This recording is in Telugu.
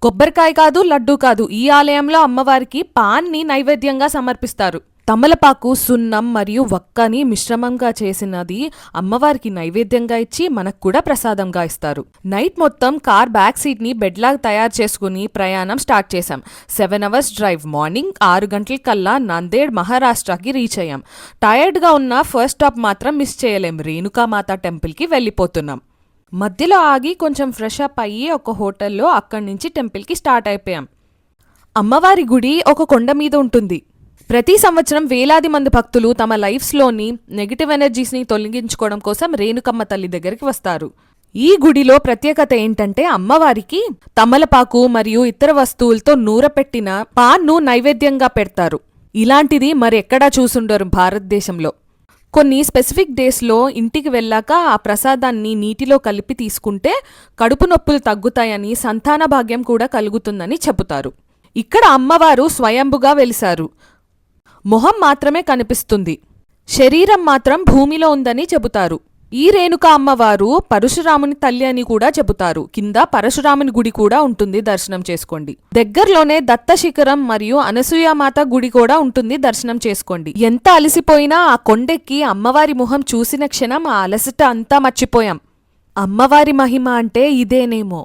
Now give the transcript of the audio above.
కొబ్బరికాయ కాదు, లడ్డూ కాదు, ఈ ఆలయంలో అమ్మవారికి పాన్ని నైవేద్యంగా సమర్పిస్తారు. తమలపాకు, సున్నం మరియు వక్కని మిశ్రమంగా చేసినది అమ్మవారికి నైవేద్యంగా ఇచ్చి మనకు కూడా ప్రసాదంగా ఇస్తారు. నైట్ మొత్తం కార్ బ్యాక్ సీట్ ని బెడ్ లాగా తయారు చేసుకుని ప్రయాణం స్టార్ట్ చేశాం. 7 hours డ్రైవ్. మార్నింగ్ 6 గంటలకల్లా నాందేడ్ మహారాష్ట్రకి రీచ్ అయ్యాం. టైర్డ్ గా ఉన్న ఫస్ట్ స్టాప్ మాత్రం మిస్ చేయలేం. రేణుకామాత టెంపుల్ కి వెళ్ళిపోతున్నాం. మధ్యలో ఆగి కొంచెం ఫ్రెష్ అప్ అయ్యి ఒక హోటల్లో అక్కడి నుంచి టెంపుల్కి స్టార్ట్ అయిపోయాం. అమ్మవారి గుడి ఒక కొండ మీద ఉంటుంది. ప్రతి సంవత్సరం వేలాది మంది భక్తులు తమ లైఫ్స్లోని నెగిటివ్ ఎనర్జీస్ని తొలగించుకోవడం కోసం రేణుకమ్మ తల్లి దగ్గరికి వస్తారు. ఈ గుడిలో ప్రత్యేకత ఏంటంటే అమ్మవారికి తమలపాకు మరియు ఇతర వస్తువులతో నూరపెట్టిన పాన్ను నైవేద్యంగా పెడతారు. ఇలాంటిది మరి ఎక్కడా చూసుండరు భారతదేశంలో. కొన్ని స్పెసిఫిక్ డేస్లో ఇంటికి వెళ్ళాక ఆ ప్రసాదాన్ని నీటిలో కలిపి తీసుకుంటే కడుపు నొప్పులు తగ్గుతాయని, సంతాన భాగ్యం కూడా కలుగుతుందని చెబుతారు. ఇక్కడ అమ్మవారు స్వయంభుగా వెలిశారు. మొహం మాత్రమే కనిపిస్తుంది, శరీరం మాత్రం భూమిలో ఉందని చెబుతారు. ఈ రేణుక అమ్మవారు పరశురాముని తల్లి అని కూడా చెబుతారు. కింద పరశురాముని గుడి కూడా ఉంటుంది, దర్శనం చేసుకోండి. దగ్గరలోనే దత్త శిఖరం మరియు అనసూయమాత గుడి కూడా ఉంటుంది, దర్శనం చేసుకోండి. ఎంత అలసిపోయినా ఆ కొండెక్కి అమ్మవారి మొహం చూసిన క్షణం ఆ అలసట అంతా మర్చిపోయాం. అమ్మవారి మహిమ అంటే ఇదేనేమో.